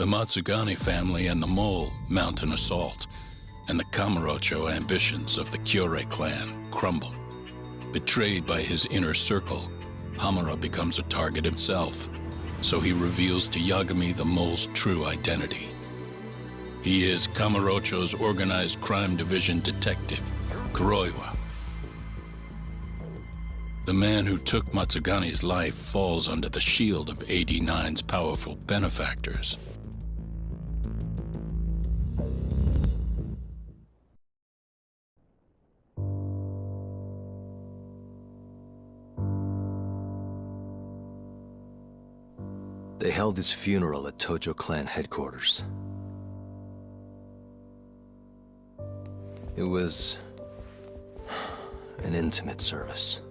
The Matsugane family and the Mole mount an assault, and the Kamurocho ambitions of the Kyorei clan crumble. Betrayed by his inner circle, Hamura becomes a target himself, so he reveals to Yagami the Mole's true identity. He is Kamurocho's organized crime division detective, Kuroiwa. The man who took Matsugane's life falls under the shield of AD9's powerful benefactors. They held his funeral at Tojo clan headquarters. It was an intimate service.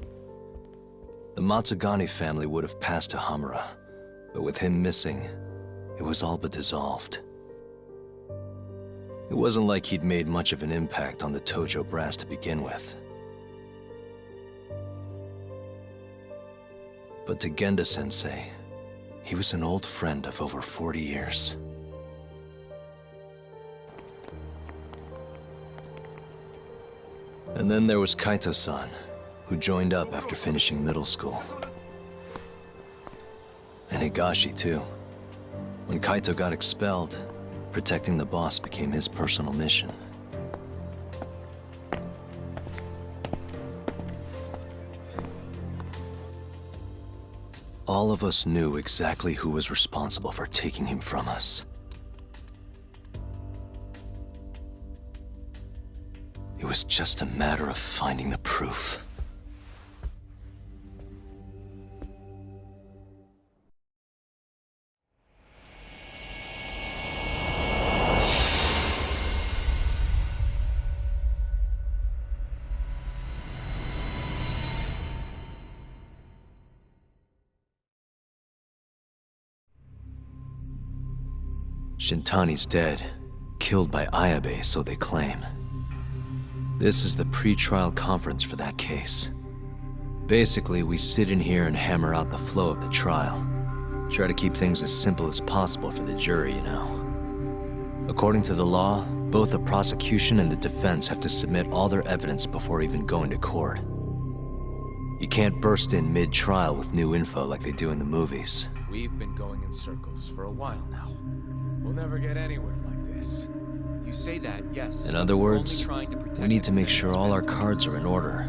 The Matsugane family would have passed to Hamura, but with him missing, it was all but dissolved. It wasn't like he'd made much of an impact on the Tojo brass to begin with. But to Genda-sensei, he was an old friend of over 40 years. And then there was Kaito-san, who joined up after finishing middle school. And Higashi, too. When Kaito got expelled, protecting the boss became his personal mission. All of us knew exactly who was responsible for taking him from us. It was just a matter of finding the proof. Shintani's dead, killed by Ayabe, so they claim. This is the pre-trial conference for that case. Basically, we sit in here and hammer out the flow of the trial. Try to keep things as simple as possible for the jury, you know. According to the law, both the prosecution and the defense have to submit all their evidence before even going to court. You can't burst in mid-trial with new info like they do in the movies. We've been going in circles for a while now. We'll never get anywhere like this. You say that, yes. In other words, we need to make sure all our cards are in order,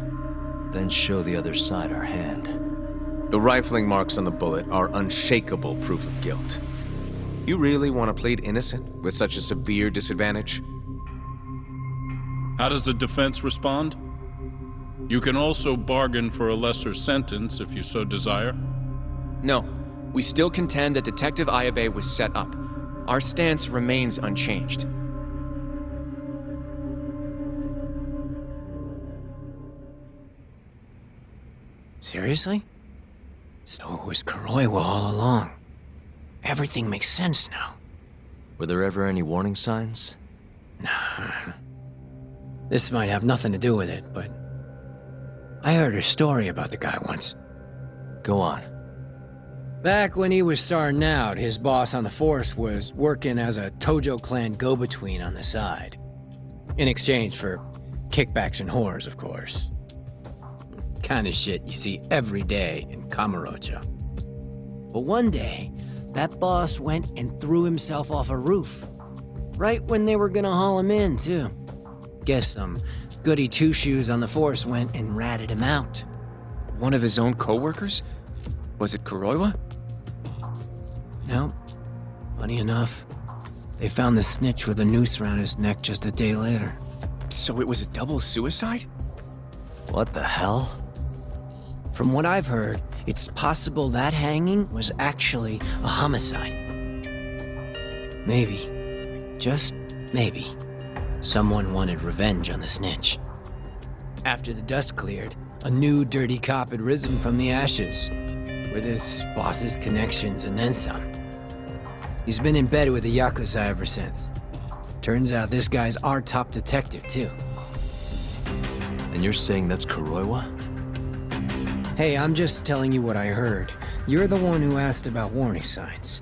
then show the other side our hand. The rifling marks on the bullet are unshakable proof of guilt. You really want to plead innocent with such a severe disadvantage? How does the defense respond? You can also bargain for a lesser sentence if you so desire. No, we still contend that Detective Ayabe was set up. Our stance remains unchanged. Seriously? So it was Kuroiwa all along. Everything makes sense now. Were there ever any warning signs? Nah. This might have nothing to do with it, but I heard a story about the guy once. Go on. Back when he was starting out, his boss on the force was working as a Tojo clan go-between on the side. In exchange for kickbacks and whores, of course. Kind of shit you see every day in Kamurocho. But one day, that boss went and threw himself off a roof. Right when they were gonna haul him in, too. Guess some goody two-shoes on the force went and ratted him out. One of his own co-workers? Was it Kuroiwa? No. Funny enough, they found the snitch with a noose around his neck just a day later. So it was a double suicide? What the hell? From what I've heard, it's possible that hanging was actually a homicide. Maybe, just maybe, someone wanted revenge on the snitch. After the dust cleared, a new dirty cop had risen from the ashes, with his boss's connections and then some. He's been in bed with the Yakuza ever since. Turns out this guy's our top detective, too. And you're saying that's Kuroiwa? Hey, I'm just telling you what I heard. You're the one who asked about warning signs.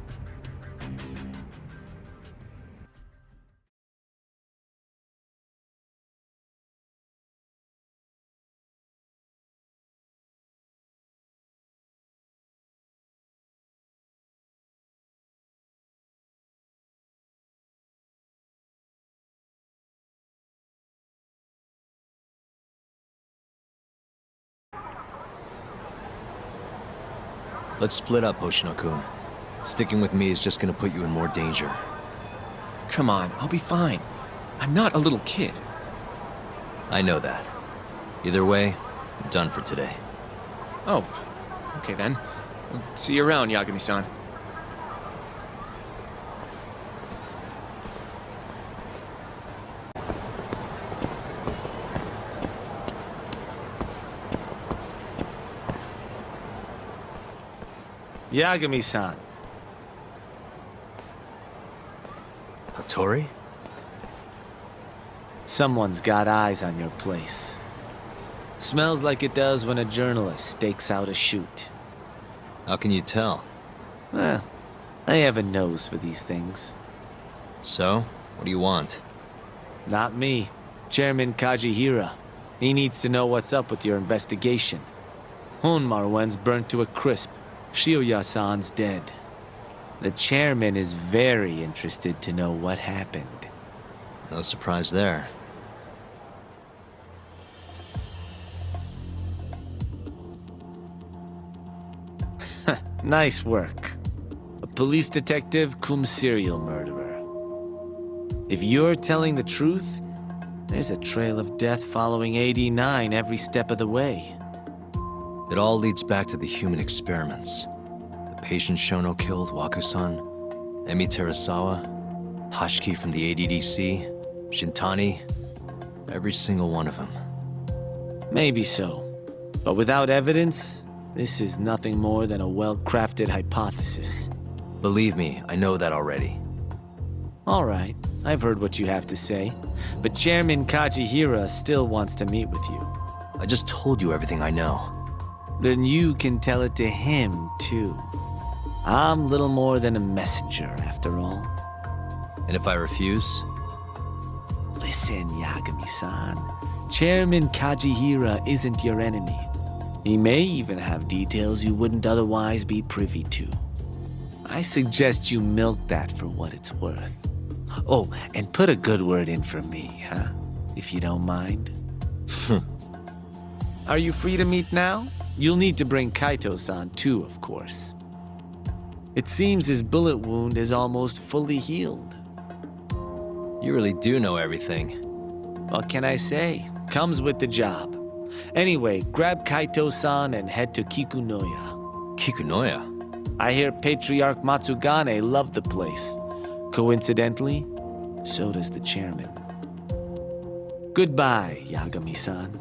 Let's split up, Hoshino-kun. Sticking with me is just gonna put you in more danger. Come on, I'll be fine. I'm not a little kid. I know that. Either way, I'm done for today. Oh, okay then. Well, see you around, Yagami-san. Yagami-san. Hattori? Someone's got eyes on your place. Smells like it does when a journalist stakes out a shoot. How can you tell? Well, I have a nose for these things. So, what do you want? Not me. Chairman Kajihira. He needs to know what's up with your investigation. Honmaruen's burnt to a crisp. Shioya-san's dead. The chairman is very interested to know what happened. No surprise there. Nice work. A police detective cum serial murderer. If you're telling the truth, there's a trail of death following AD9 every step of the way. It all leads back to the human experiments. The patient Shono killed, Waku-san, Emi Terasawa, Hashiki from the ADDC, Shintani, every single one of them. Maybe so. But without evidence, this is nothing more than a well-crafted hypothesis. Believe me, I know that already. All right, I've heard what you have to say. But Chairman Kajihira still wants to meet with you. I just told you everything I know. Then you can tell it to him, too. I'm little more than a messenger, after all. And if I refuse? Listen, Yagami-san. Chairman Kajihira isn't your enemy. He may even have details you wouldn't otherwise be privy to. I suggest you milk that for what it's worth. Oh, and put a good word in for me, huh? If you don't mind. Are you free to meet now? You'll need to bring Kaito-san too, of course. It seems his bullet wound is almost fully healed. You really do know everything. What can I say? Comes with the job. Anyway, grab Kaito-san and head to Kikunoya. Kikunoya? I hear Patriarch Matsugane loved the place. Coincidentally, so does the chairman. Goodbye, Yagami-san.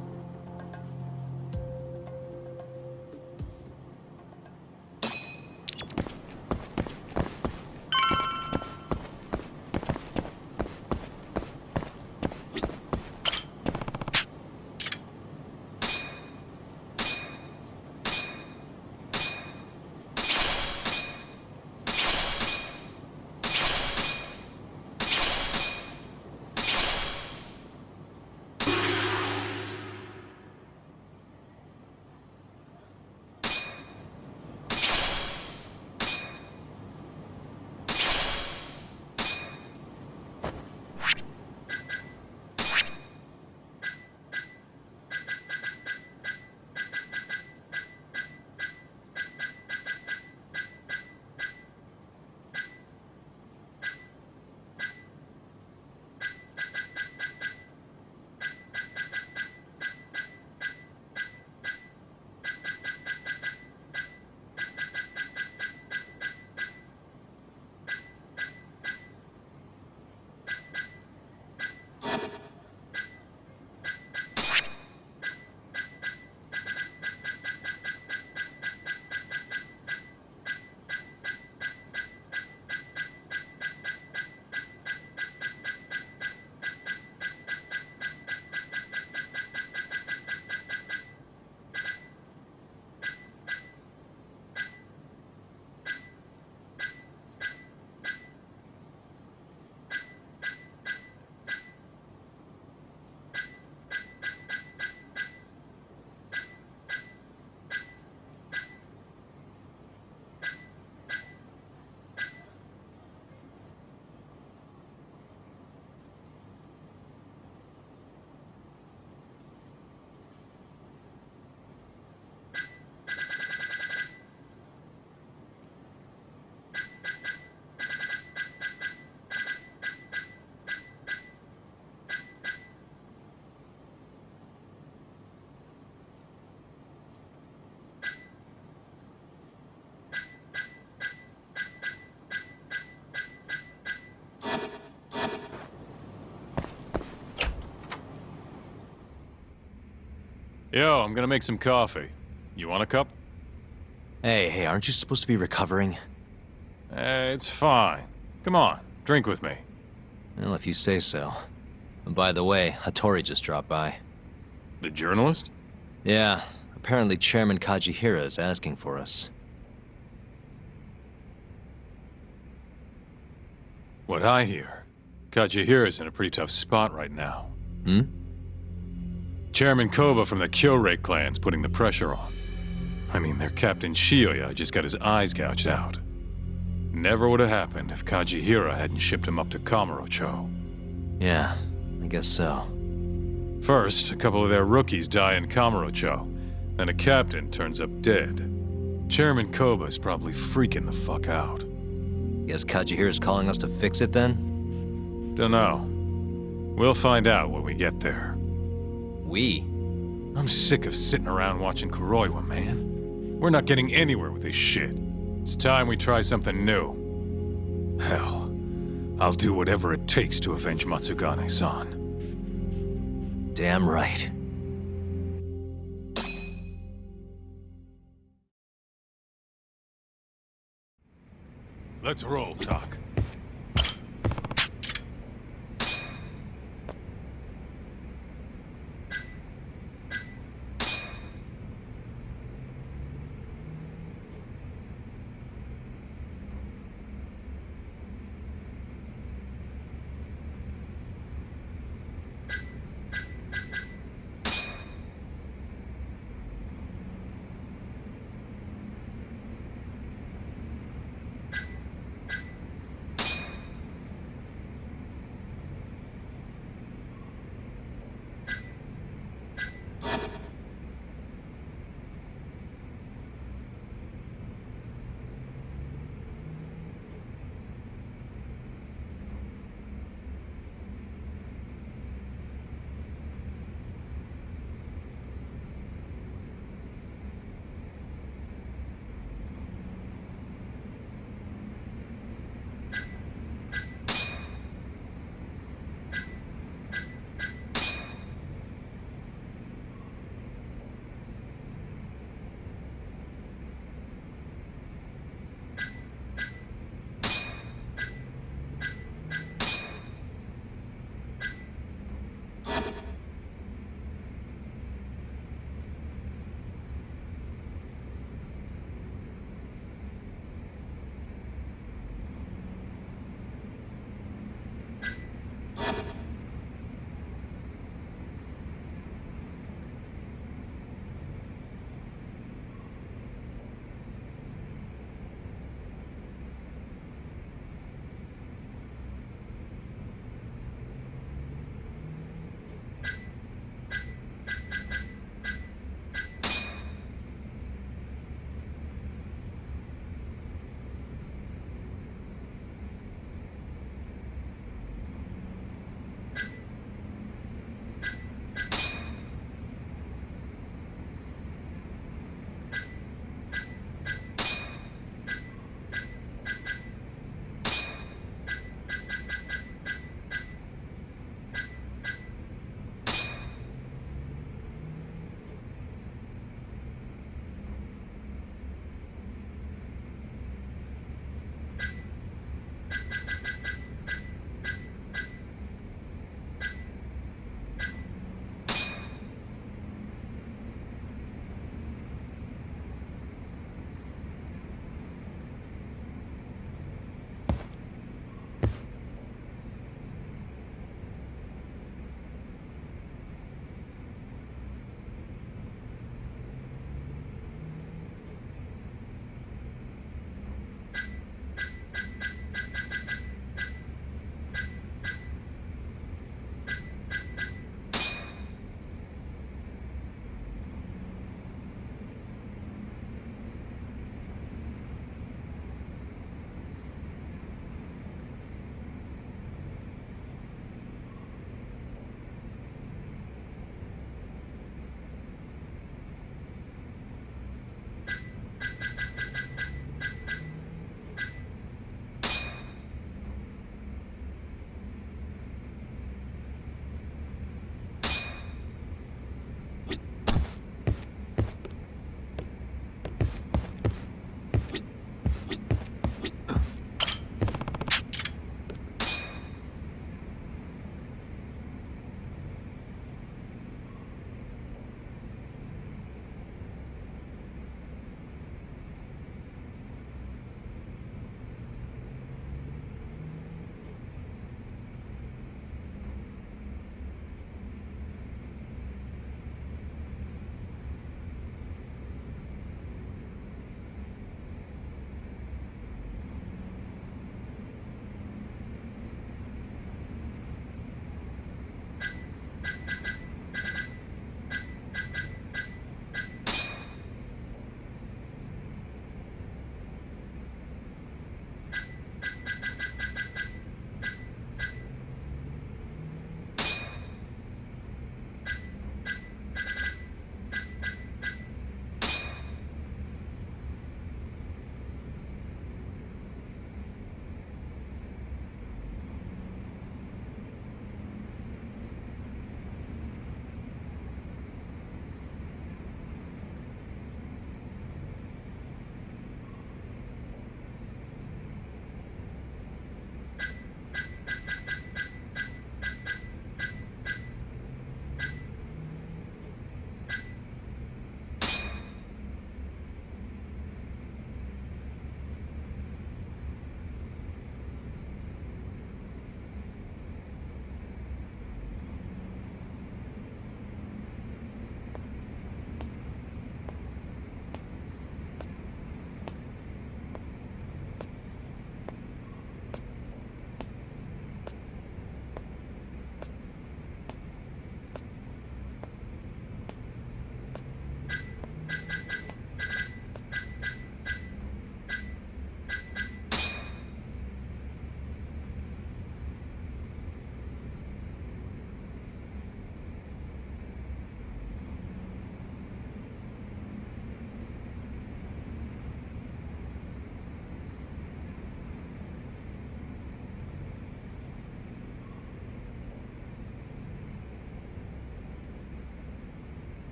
Yo, I'm gonna make some coffee. You want a cup? Hey, aren't you supposed to be recovering? It's fine. Come on, drink with me. Well, if you say so. And by the way, Hattori just dropped by. The journalist? Yeah, apparently Chairman Kajihira is asking for us. What I hear, Kajihira's in a pretty tough spot right now. Hmm? Chairman Koba from the Kyorei clan's putting the pressure on. I mean, their Captain Shioya just got his eyes gouged out. Never would have happened if Kajihira hadn't shipped him up to Kamurocho. Yeah, I guess so. First, a couple of their rookies die in Kamurocho, then a captain turns up dead. Chairman Koba's probably freaking the fuck out. Guess Kajihira's calling us to fix it then? Dunno. We'll find out when we get there. We? I'm sick of sitting around watching Kuroiwa, man. We're not getting anywhere with this shit. It's time we try something new. Hell, I'll do whatever it takes to avenge Matsugane-san. Damn right. Let's roll, Talk.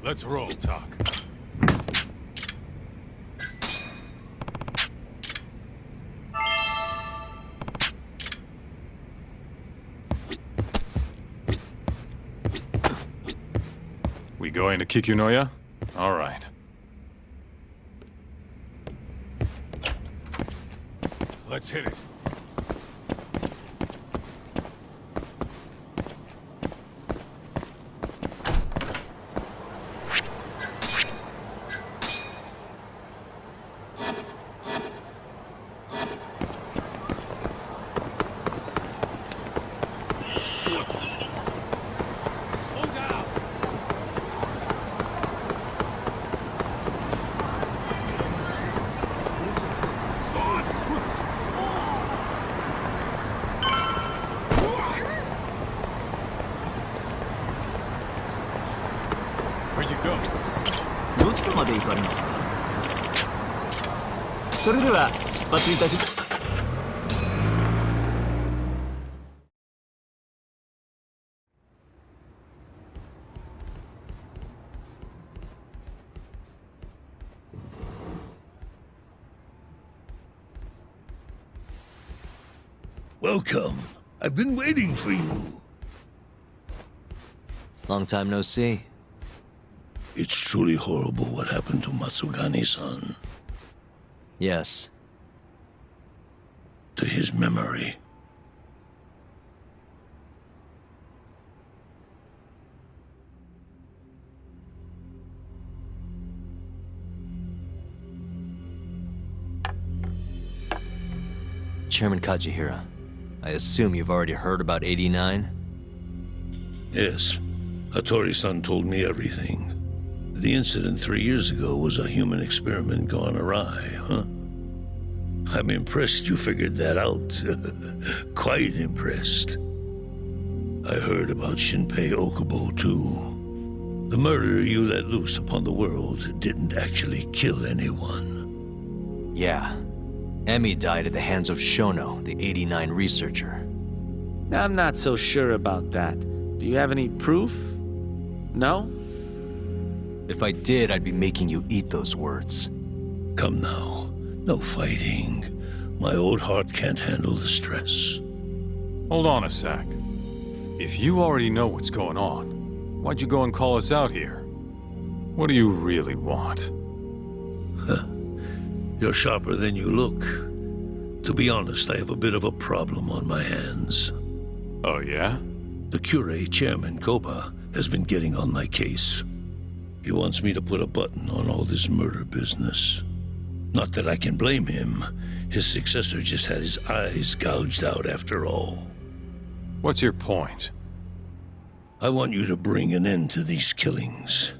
Let's roll, Talk. We going to Kikunoya? All right. Let's hit it. Slow down. Where'd you go? どちらまで行かれますか。それでは出発いたします。Welcome. I've been waiting for you. Long time no see. It's truly horrible what happened to Matsugani-san. Yes. To his memory. Chairman Kajihira, I assume you've already heard about 89? Yes. Hattori-san told me everything. The incident 3 years ago was a human experiment gone awry, huh? I'm impressed you figured that out. Quite impressed. I heard about Shinpei Okubo, too. The murder you let loose upon the world didn't actually kill anyone. Yeah. Emi died at the hands of Shono, the 89 researcher. I'm not so sure about that. Do you have any proof? No? If I did, I'd be making you eat those words. Come now. No fighting. My old heart can't handle the stress. Hold on a sec. If you already know what's going on, why'd you go and call us out here? What do you really want? You're sharper than you look. To be honest, I have a bit of a problem on my hands. Oh, yeah? The Cure, Chairman Koba, has been getting on my case. He wants me to put a button on all this murder business. Not that I can blame him. His successor just had his eyes gouged out after all. What's your point? I want you to bring an end to these killings.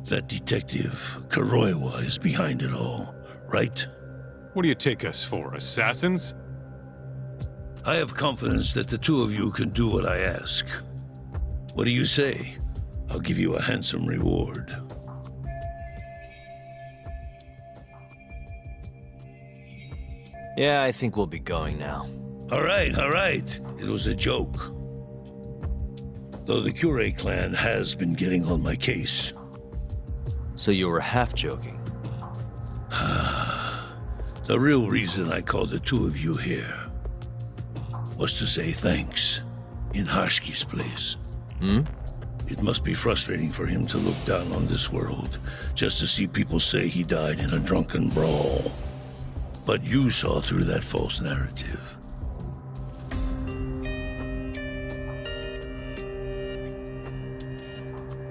That detective, Kuroiwa, is behind it all, right? What do you take us for, assassins? I have confidence that the two of you can do what I ask. What do you say? I'll give you a handsome reward. Yeah, I think we'll be going now. All right, all right. It was a joke. Though the Cure clan has been getting on my case. So you were half joking. The real reason I called the two of you here was to say thanks in Hashki's place. It must be frustrating for him to look down on this world just to see people say he died in a drunken brawl. But you saw through that false narrative.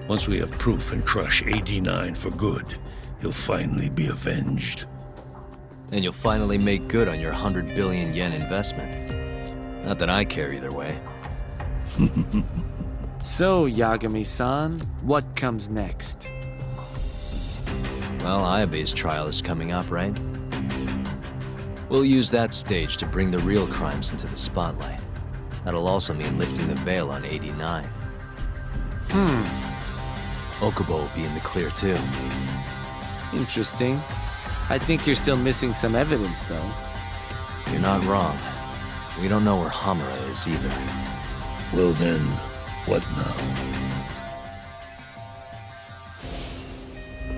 Once we have proof and crush AD9 for good, he'll finally be avenged. And you'll finally make good on your 100 billion yen investment. Not that I care either way. So, Yagami-san, what comes next? Well, Ayabe's trial is coming up, right? We'll use that stage to bring the real crimes into the spotlight. That'll also mean lifting the veil on 89. Okubo will be in the clear too. Interesting. I think you're still missing some evidence, though. You're not wrong. We don't know where Hamura is either. Well then, what now?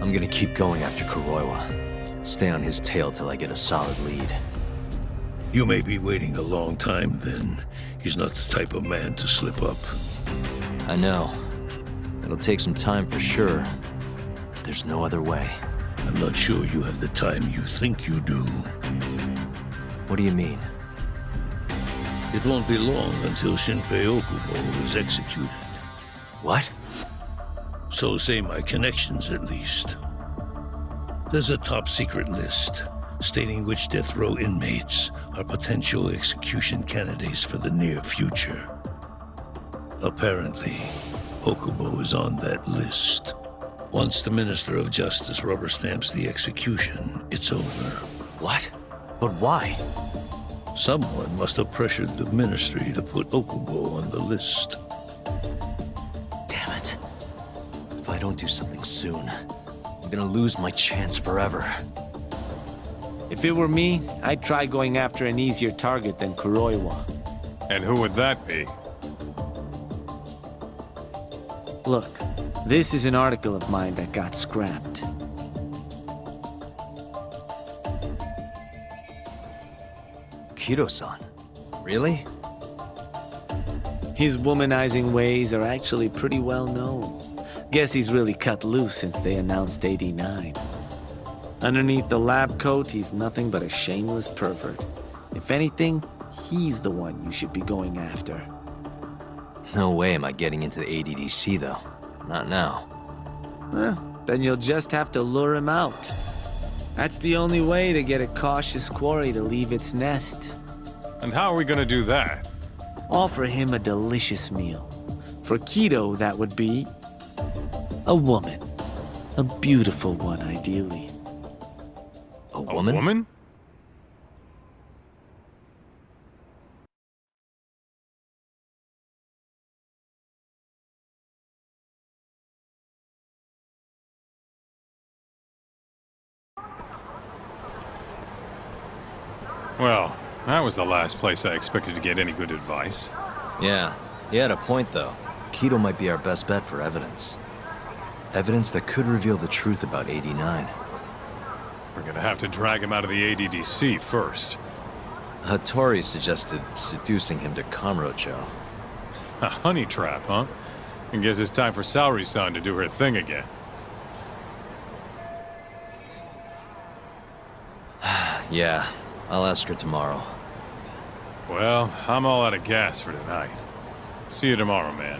I'm gonna keep going after Kuroiwa. Stay on his tail till I get a solid lead. You may be waiting a long time then. He's not the type of man to slip up. I know. It'll take some time for sure. But there's no other way. I'm not sure you have the time you think you do. What do you mean? It won't be long until Shinpei Okubo is executed. What? So say my connections, at least. There's a top-secret list stating which death row inmates are potential execution candidates for the near future. Apparently, Okubo is on that list. Once the Minister of Justice rubber stamps the execution, it's over. What? But why? Someone must have pressured the Ministry to put Okubo on the list. Damn it. If I don't do something soon, I'm gonna lose my chance forever. If it were me, I'd try going after an easier target than Kuroiwa. And who would that be? Look, this is an article of mine that got scrapped. Kido-san? Really? His womanizing ways are actually pretty well known. Guess he's really cut loose since they announced 89. Underneath the lab coat, he's nothing but a shameless pervert. If anything, he's the one you should be going after. No way am I getting into the ADDC, though. Not now. Then you'll just have to lure him out. That's the only way to get a cautious quarry to leave its nest. And how are we gonna do that? Offer him a delicious meal. For Kido, that would be a woman. A beautiful one, ideally. A woman? A woman? Well, that was the last place I expected to get any good advice. Yeah, he had a point, though. Kido might be our best bet for evidence. Evidence that could reveal the truth about 89. We're gonna have to drag him out of the ADDC first. Hattori suggested seducing him to Kamurocho. A honey trap, huh? I guess it's time for Saori-san to do her thing again. Yeah, I'll ask her tomorrow. Well, I'm all out of gas for tonight. See you tomorrow, man.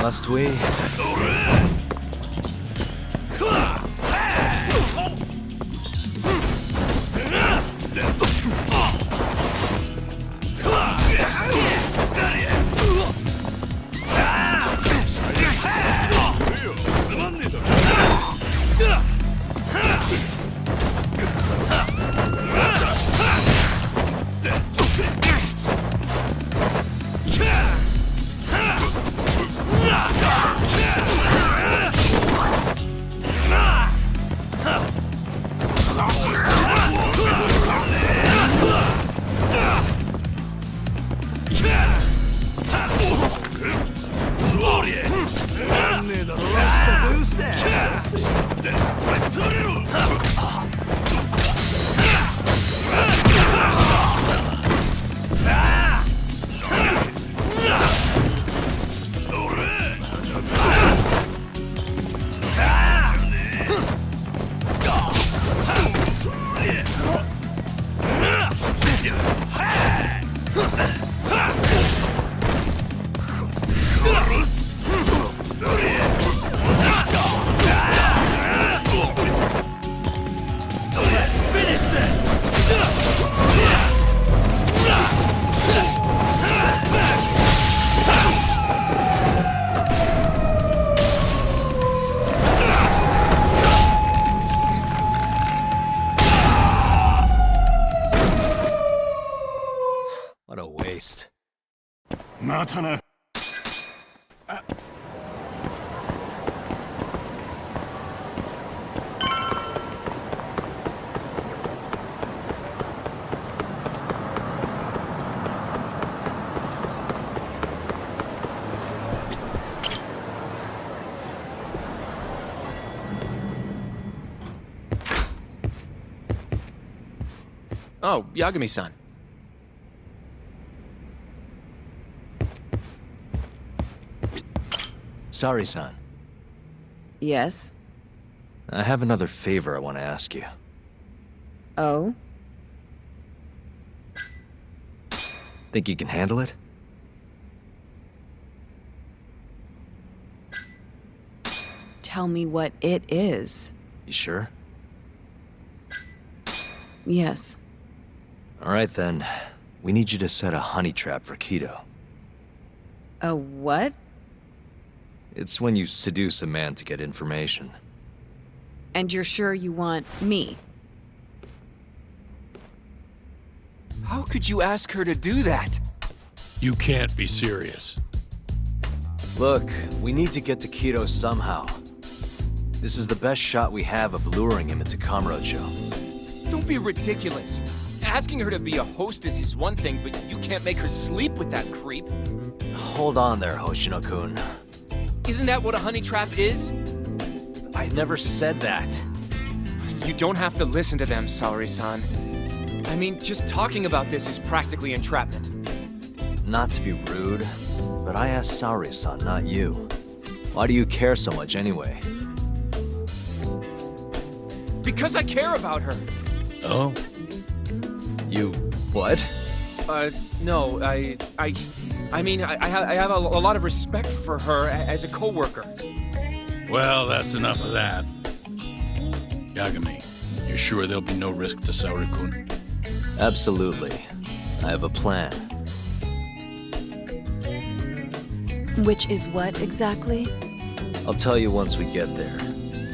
Must we? What a waste. またな。Oh, Yagami-san. Sorry, son. Yes? I have another favor I want to ask you. Oh? Think you can handle it? Tell me what it is. You sure? Yes. All right, then. We need you to set a honey trap for Kido. A what? It's when you seduce a man to get information. And you're sure you want me? How could you ask her to do that? You can't be serious. Look, we need to get to Kido somehow. This is the best shot we have of luring him into Kamurocho. Don't be ridiculous. Asking her to be a hostess is one thing, but you can't make her sleep with that creep. Hold on there, Hoshino-kun. Isn't that what a honey trap is? I never said that. You don't have to listen to them, Saori-san. I mean, just talking about this is practically entrapment. Not to be rude, but I asked Saori-san, not you. Why do you care so much anyway? Because I care about her. Oh? You... what? No, I mean, I have a lot of respect for her as a coworker. Well, that's enough of that. Yagami, you sure there'll be no risk to Saori-kun? Absolutely. I have a plan. Which is what exactly? I'll tell you once we get there.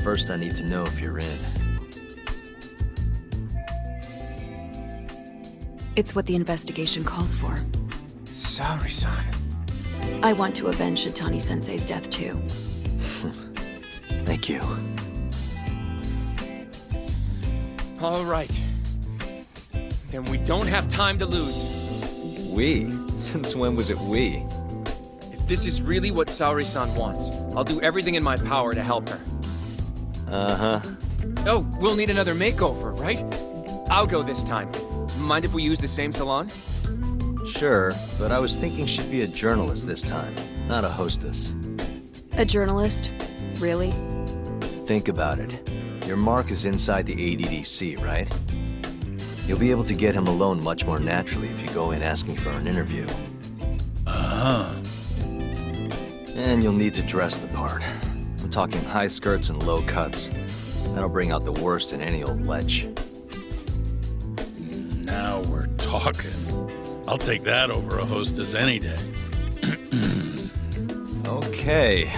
First, I need to know if you're in. It's what the investigation calls for. Saori-san. I want to avenge Shitani-sensei's death too. Thank you. All right. Then we don't have time to lose. We? Since when was it we? If this is really what Saori-san wants, I'll do everything in my power to help her. Uh-huh. Oh, we'll need another makeover, right? I'll go this time. Mind if we use the same salon? Sure, but I was thinking she'd be a journalist this time, not a hostess. A journalist? Really? Think about it. Your mark is inside the ADDC, right? You'll be able to get him alone much more naturally if you go in asking for an interview. Uh-huh. And you'll need to dress the part. I'm talking high skirts and low cuts. That'll bring out the worst in any old lech. Now we're talking. I'll take that over a hostess any day. Okay.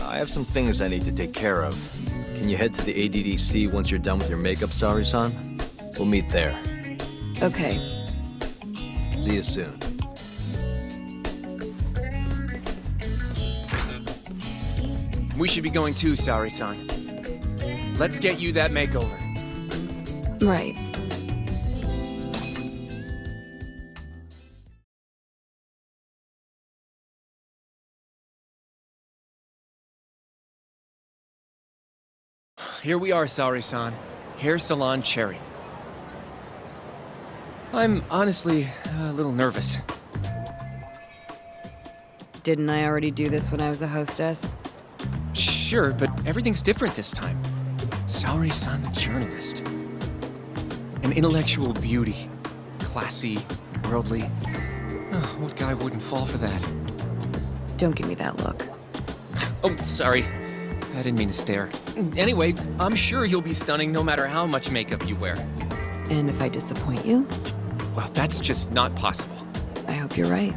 I have some things I need to take care of. Can you head to the ADDC once you're done with your makeup, Sari-san? We'll meet there. Okay. See you soon. We should be going too, Saori-san. Let's get you that makeover. Right. Here we are, Saori-san. Hair Salon Cherry. I'm honestly a little nervous. Didn't I already do this when I was a hostess? Sure, but everything's different this time. Saori-san the journalist. An intellectual beauty. Classy, worldly. Oh, what guy wouldn't fall for that? Don't give me that look. Oh, sorry. I didn't mean to stare. Anyway, I'm sure you'll be stunning no matter how much makeup you wear. And if I disappoint you, Well, that's just not possible. I hope you're right.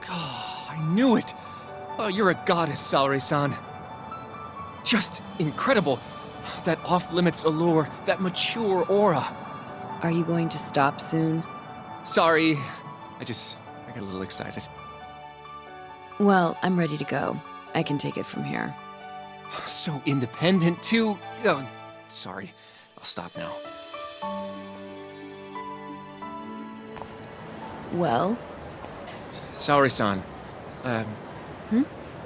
Oh, I knew it! Oh, you're a goddess, Saori-san. Just incredible. That off-limits allure, that mature aura. Are you going to stop soon? Sorry, I got a little excited. Well, I'm ready to go. I can take it from here. So independent, too. Oh, sorry. I'll stop now. Well, Saori-san,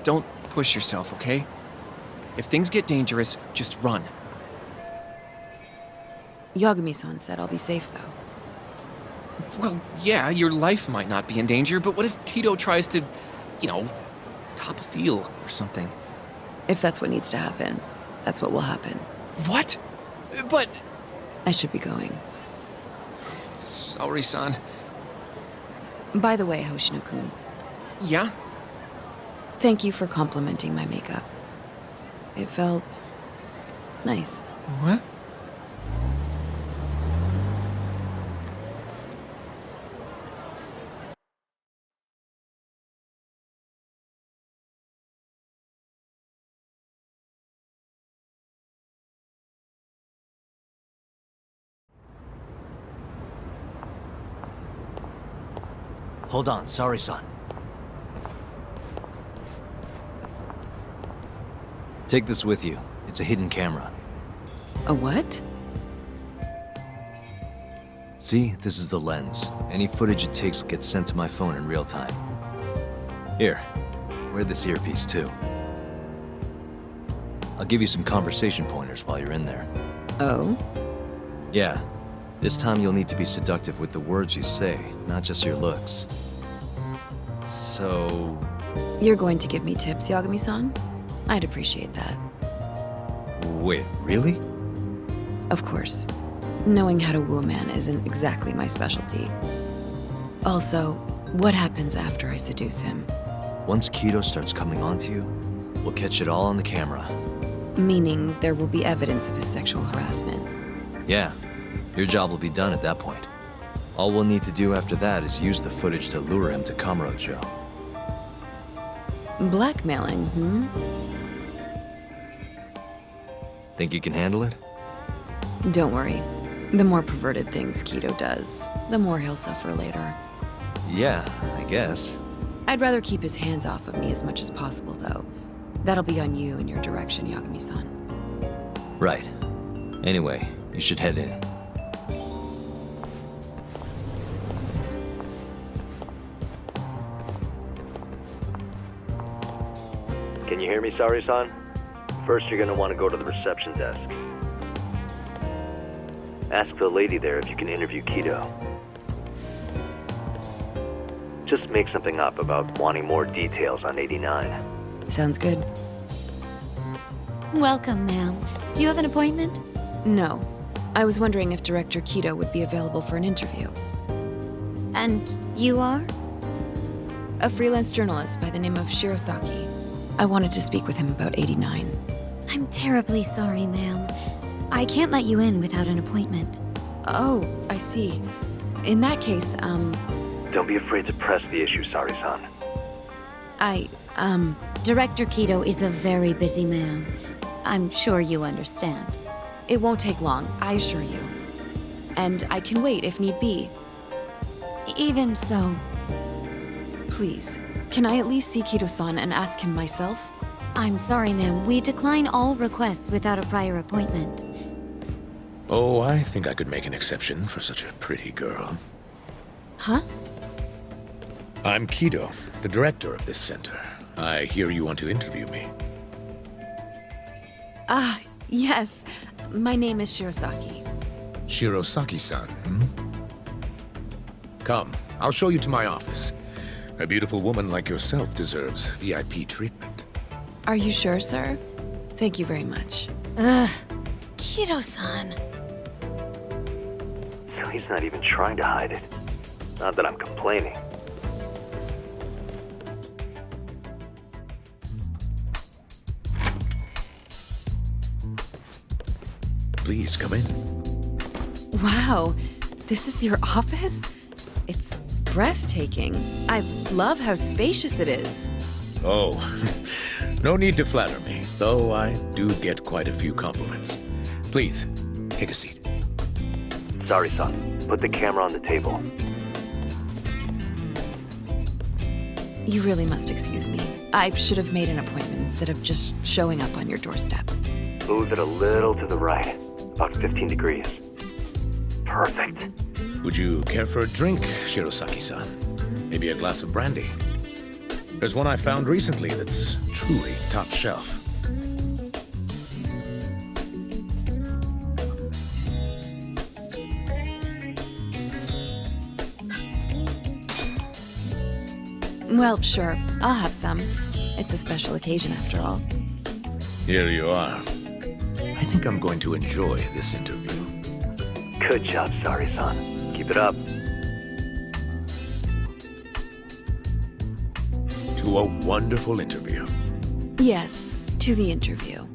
don't push yourself, okay? If things get dangerous, just run. Yagami-san said I'll be safe, though. Well, yeah, your life might not be in danger, but what if Kido tries to, top a field or something? If that's what needs to happen, that's what will happen. What? But... I should be going. Saori-san. By the way, Hoshino-kun, Yeah? thank you for complimenting my makeup. It felt nice. What? Hold on, Sari-san. Take this with you. It's a hidden camera. A what? See, this is the lens. Any footage it takes gets sent to my phone in real time. Here, wear this earpiece too. I'll give you some conversation pointers while you're in there. Oh? Yeah. This time you'll need to be seductive with the words you say, not just your looks. So, You're going to give me tips, Yagami-san? I'd appreciate that. Wait, really? Of course. Knowing how to woo a man isn't exactly my specialty. Also, what happens after I seduce him? Once Kido starts coming onto you, we'll catch it all on the camera. Meaning there will be evidence of his sexual harassment. Yeah, your job will be done at that point. All we'll need to do after that is use the footage to lure him to Kamurocho. Blackmailing, Think you can handle it? Don't worry. The more perverted things Kido does, the more he'll suffer later. Yeah, I guess. I'd rather keep his hands off of me as much as possible, though. That'll be on you and your direction, Yagami-san. Right. Anyway, you should head in. Can you hear me, Sari-san? First, you're gonna want to go to the reception desk. Ask the lady there if you can interview Kido. Just make something up about wanting more details on 89. Sounds good. Welcome, ma'am. Do you have an appointment? No. I was wondering if Director Kido would be available for an interview. And you are? A freelance journalist by the name of Shirosaki. I wanted to speak with him about 89. I'm terribly sorry, ma'am. I can't let you in without an appointment. Oh, I see. In that case, Don't be afraid to press the issue, Sari-san. Director Kido is a very busy man. I'm sure you understand. It won't take long, I assure you. And I can wait if need be. Even so, Please, can I at least see Kido-san and ask him myself? I'm sorry, ma'am. We decline all requests without a prior appointment. Oh, I think I could make an exception for such a pretty girl. Huh? I'm Kido, the director of this center. I hear you want to interview me. Yes. My name is Shirosaki. Shirosaki-san, Come, I'll show you to my office. A beautiful woman like yourself deserves VIP treatment. Are you sure, sir? Thank you very much. Kido-san. So he's not even trying to hide it. Not that I'm complaining. Please come in. Wow, this is your office? It's breathtaking. I love how spacious it is. Oh, no need to flatter me, though I do get quite a few compliments. Please, take a seat. Sari-san, put the camera on the table. You really must excuse me. I should have made an appointment instead of just showing up on your doorstep. Move it a little to the right, about 15 degrees. Perfect. Would you care for a drink, Shirosaki-san? Maybe a glass of brandy? There's one I found recently that's truly top shelf. Well, sure. I'll have some. It's a special occasion after all. Here you are. I think I'm going to enjoy this interview. Good job, Sari-san. Keep it up. To a wonderful interview. Yes, to the interview.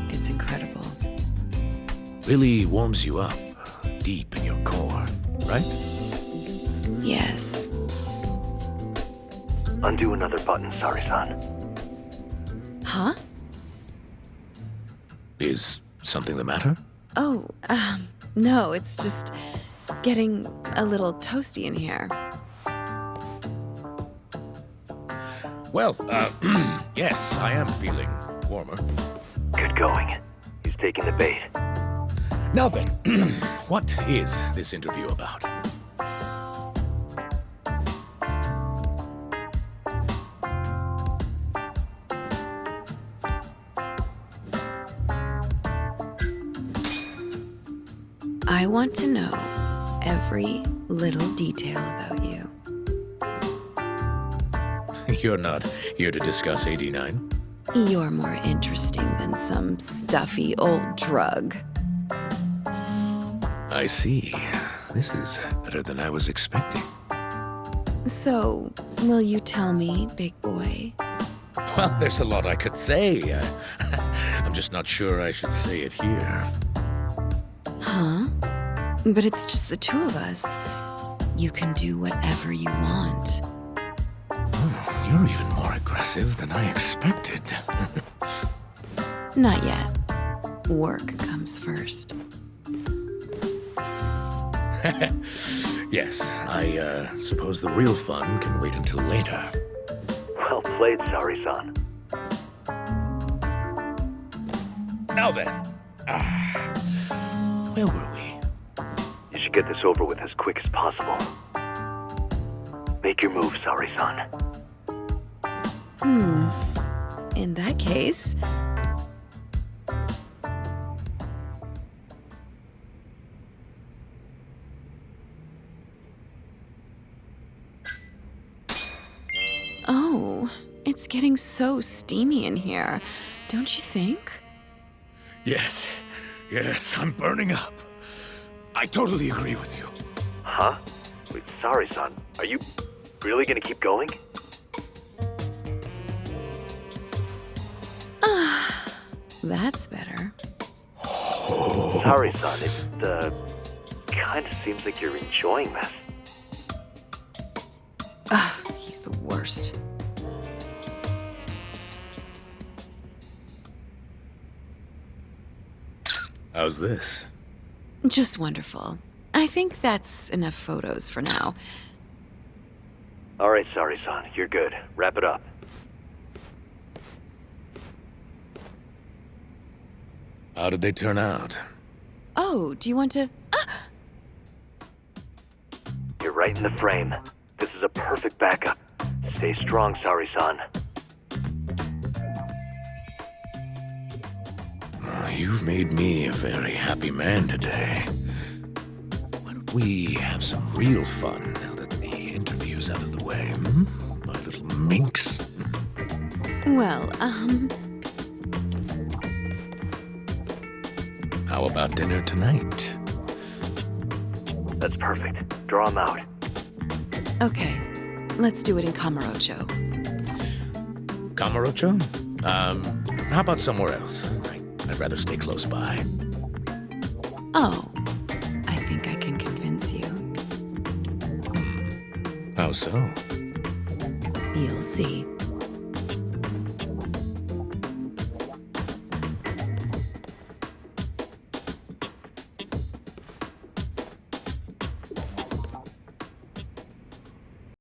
It's incredible. Really warms you up deep in your core, right? Yes. Undo another button, Sari-san. Huh? Is something the matter? Oh, no, it's just getting a little toasty in here. Well, yes, I am feeling warmer. Good going. He's taking the bait. Now then, what is this interview about? I want to know every little detail about you. You're not here to discuss 89? You're more interesting than some stuffy old drug. I see. This is better than I was expecting. So, will you tell me, big boy? Well, there's a lot I could say. I'm just not sure I should say it here. Huh? But it's just the two of us. You can do whatever you want. Oh, you're even more aggressive than I expected. Not yet. Work comes first. Yes, I suppose the real fun can wait until later. Well played, Saori-san. Now then. Where were we? You should get this over with as quick as possible. Make your move, Saori-san. In that case... Oh, it's getting so steamy in here, don't you think? Yes, I'm burning up. I totally agree with you. Huh? Wait, Saori-san, are you really gonna keep going? That's better. Saori-san, it, kinda seems like you're enjoying this. He's the worst. How's this? Just wonderful. I think that's enough photos for now. Alright, Saori-san, you're good. Wrap it up. How did they turn out? Oh, do you want to... You're right in the frame. This is a perfect backup. Stay strong, Saori-san. You've made me a very happy man today. Why don't we have some real fun now that the interview's out of the way, my little minx? Well, How about dinner tonight? That's perfect. Draw him out. Okay. Let's do it in Kamurocho. Kamurocho? How about somewhere else? I'd rather stay close by. Oh, I think I can convince you. How so? You'll see.